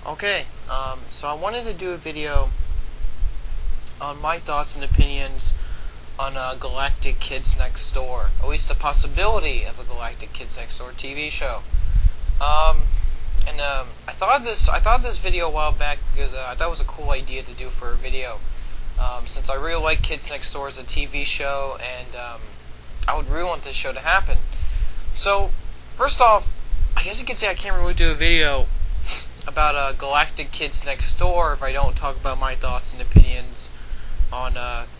Okay, so I wanted to do a video on my thoughts and opinions on Galactic Kids Next Door, at least the possibility of a Galactic Kids Next Door TV show. I thought of this video a while back because I thought it was a cool idea to do for a video. Since I really like Kids Next Door as a TV show, and I would really want this show to happen. So, first off, I guess you could say I can't really do a video about Galactic Kids Next Door if I don't talk about my thoughts and opinions on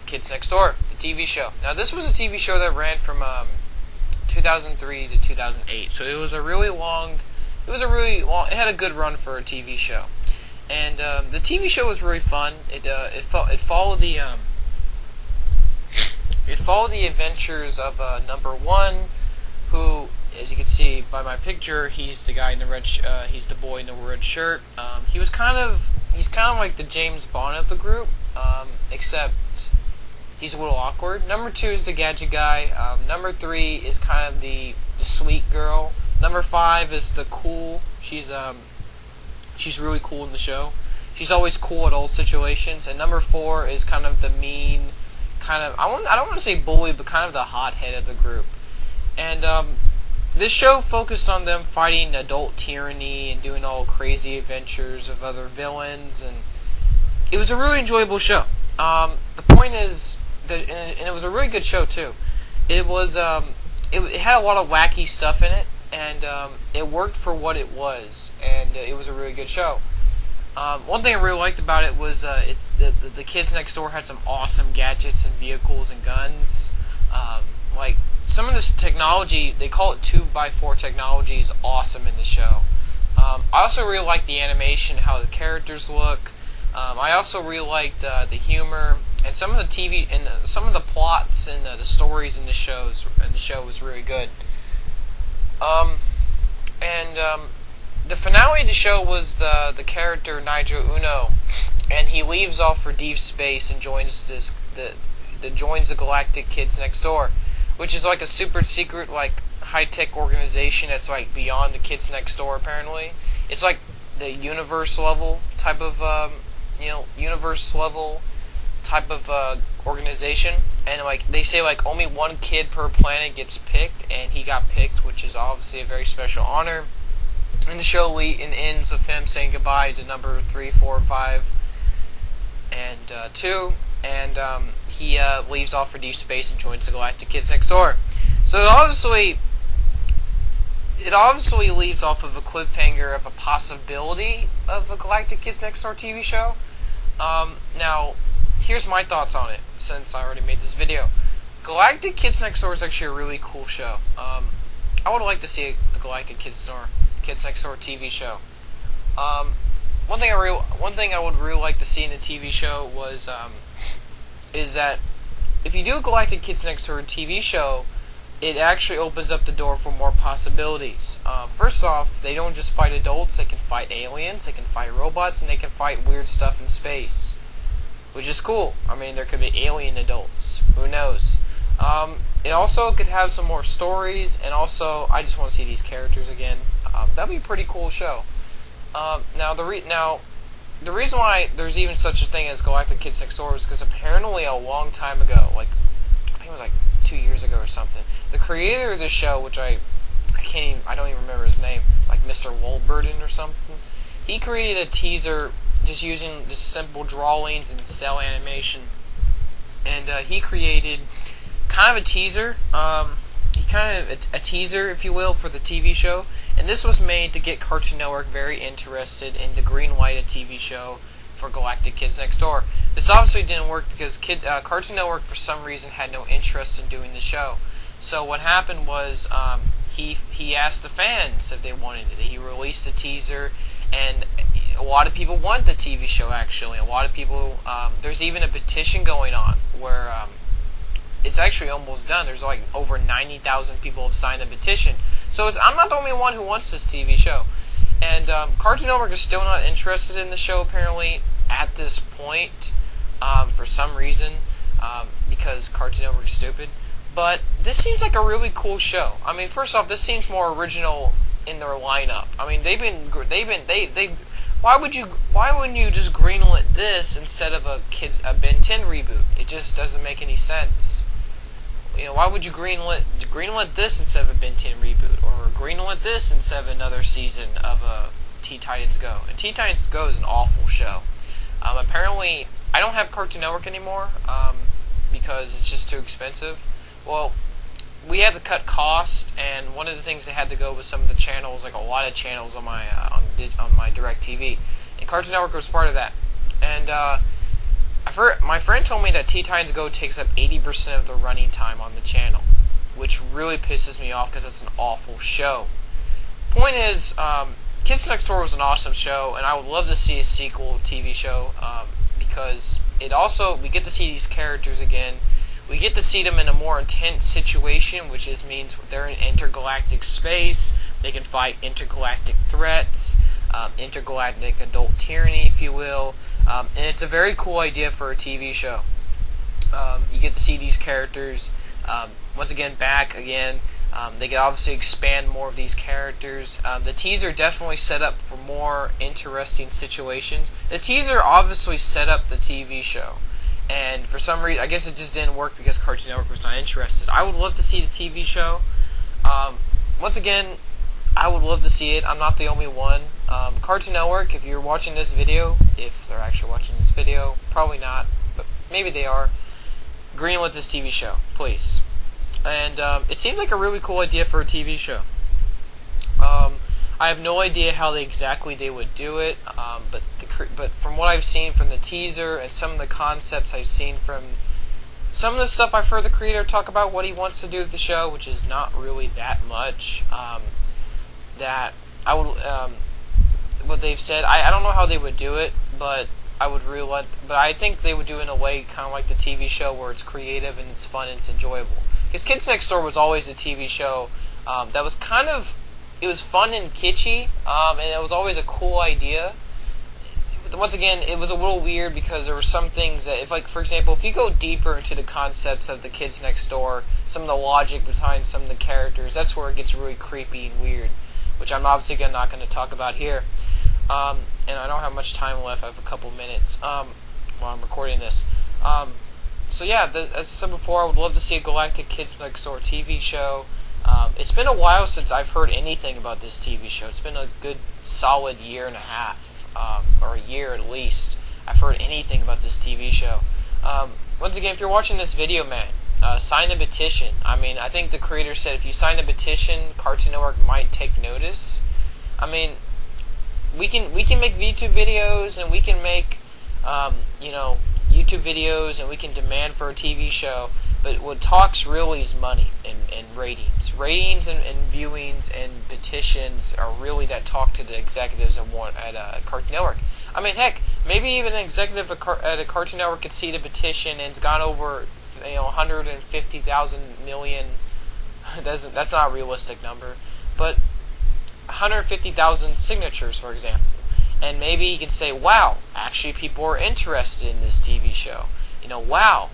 Kids Next Door, the TV show. Now, this was a TV show that ran from 2003 to 2008, so it had a good run for a TV show. And the TV show was really fun. It followed the adventures of number one, who, as you can see by my picture, he's the guy in the red. He's the boy in the red shirt. He's kind of like the James Bond of the group, except he's a little awkward. Number two is the gadget guy. Number three is kind of the sweet girl. Number five is the cool. She's really cool in the show. She's always cool at all situations. And number four is kind of the mean, kind of, I don't want to say bully, but kind of the hothead of the group. And this show focused on them fighting adult tyranny and doing all crazy adventures of other villains, and it was a really enjoyable show. The point is that, and it was a really good show too. It was it had a lot of wacky stuff in it, and it worked for what it was, and it was a really good show. One thing I really liked about it was the Kids Next Door had some awesome gadgets and vehicles and guns. Like some of this technology, they call it 2x4 technology, is awesome in the show. I also really liked the animation, how the characters look. I also really liked the humor and some of the TV and some of the plots and the stories in the show was really good. The finale of the show was the character Nigel Uno, and he leaves off for deep space and joins the Galactic Kids Next Door, which is like a super secret, like high-tech organization that's like beyond the Kids Next Door. Apparently, it's like the universe level type of organization, and like they say, like only one kid per planet gets picked, and he got picked, which is obviously a very special honor. And the show ends with him saying goodbye to number 3, 4, 5, and 2, and he leaves off for deep space and joins the Galactic Kids Next Door. So it obviously leaves off of a cliffhanger of a possibility of a Galactic Kids Next Door TV show. Now, here's my thoughts on it, since I already made this video. Galactic Kids Next Door is actually a really cool show. I would like to see a Galactic Kids Next Door TV show. One thing I would really like to see in a TV show is that if you do a Galactic Kids Next Door TV show, it actually opens up the door for more possibilities. First off, they don't just fight adults; they can fight aliens, they can fight robots, and they can fight weird stuff in space, which is cool. I mean, there could be alien adults. Who knows? It also could have some more stories, and also, I just want to see these characters again. That'd be a pretty cool show. Now, the reason why there's even such a thing as Galactic Kids Next Door is because apparently a long time ago, like I think it was like 2 years ago or something, the creator of the show, which I don't even remember his name, like Mr. Wolburden or something, he created a teaser just using just simple drawings and cell animation, and he created kind of a teaser, a teaser, if you will, for the TV show, and this was made to get Cartoon Network very interested in to greenlight a TV show for Galactic Kids Next Door. This obviously didn't work because Cartoon Network for some reason had no interest in doing the show. So what happened was he asked the fans if they wanted it. He released a teaser, and a lot of people want the TV show. Actually, a lot of people. There's even a petition going on where it's actually almost done. There's like over 90,000 people have signed the petition. So I'm not the only one who wants this TV show. And Cartoon Network is still not interested in the show, apparently, at this point, for some reason, because Cartoon Network is stupid. But this seems like a really cool show. I mean, first off, this seems more original in their lineup. I mean, why wouldn't you just greenlit this instead of a Ben 10 reboot? It just doesn't make any sense. Why would you greenlit this instead of a Ben 10 reboot, or greenlit this instead of another season of Teen Titans Go? And Teen Titans Go is an awful show. Apparently, I don't have Cartoon Network anymore because it's just too expensive. Well, we had to cut costs, and one of the things that had to go was some of the channels, like a lot of channels on my on my DirecTV, and Cartoon Network was part of that. And my friend told me that Teen Titans Go takes up 80% of the running time on the channel, which really pisses me off because it's an awful show. Point is, Kids Next Door was an awesome show, and I would love to see a sequel TV show because we get to see these characters again. We get to see them in a more intense situation, which means they're in intergalactic space. They can fight intergalactic threats, intergalactic adult tyranny, if you will. And it's a very cool idea for a TV show. You get to see these characters once again back again. They can obviously expand more of these characters. The teaser definitely set up for more interesting situations. The teaser obviously set up the TV show. And for some reason, I guess it just didn't work because Cartoon Network was not interested. I would love to see the TV show. Once again, I would love to see it. I'm not the only one. Cartoon Network, if you're watching this video, if they're actually watching this video, probably not, but maybe they are, greenlit this TV show, please. And it seems like a really cool idea for a TV show. I have no idea how exactly they would do it, but from what I've seen from the teaser and some of the concepts I've seen from some of the stuff I've heard the creator talk about what he wants to do with the show, which is not really that much, that I would, what they've said, I don't know how they would do it, but I think they would do it in a way kind of like the TV show where it's creative and it's fun and it's enjoyable. Because Kids Next Door was always a TV show that was it was fun and kitschy, and it was always a cool idea. Once again, it was a little weird because there were some things that, for example, if you go deeper into the concepts of the Kids Next Door, some of the logic behind some of the characters, that's where it gets really creepy and weird, which I'm obviously not going to talk about here. And I don't have much time left. I have a couple minutes while I'm recording this. So yeah, as I said before, I would love to see a Galactic Kids Next Door TV show. It's been a while since I've heard anything about this TV show. It's been a good solid year and a half, or a year at least. I've heard anything about this TV show. Once again, if you're watching this video, man, sign a petition. I mean, I think the creator said if you sign a petition, Cartoon Network might take notice. I mean, we can make YouTube videos and we can make YouTube videos and we can demand for a TV show, but what talks really is money and ratings. Ratings and viewings and petitions are really that talk to the executives at Cartoon Network. I mean, heck, maybe even an executive at a Cartoon Network could see the petition and it's gone over 150,000 million. That's not a realistic number, but 150,000 signatures, for example. And maybe you can say, wow, actually people are interested in this TV show. Wow,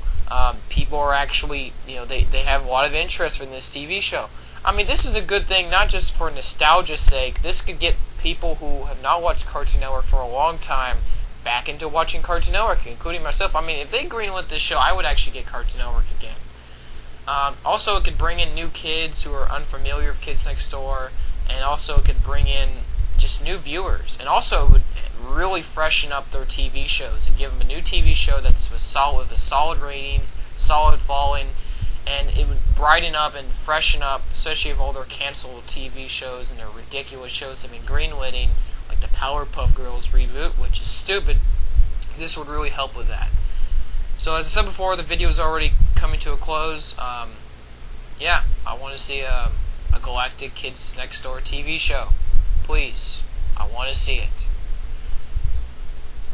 people are actually, they have a lot of interest in this TV show. I mean, this is a good thing, not just for nostalgia's sake. This could get people who have not watched Cartoon Network for a long time back into watching Cartoon Network, including myself. I mean, if they greenlit this show, I would actually get Cartoon Network again. Also, it could bring in new kids who are unfamiliar with Kids Next Door, and also it could bring in just new viewers, and also it would really freshen up their TV shows and give them a new TV show that's with solid ratings, solid following, and it would brighten up and freshen up, especially if all their canceled TV shows and their ridiculous shows have been greenlighting, like the Powerpuff Girls reboot, which is stupid. This would really help with that. So as I said before, the video is already coming to a close. Yeah, I want to see a Galactic Kids Next Door TV show. Please, I want to see it.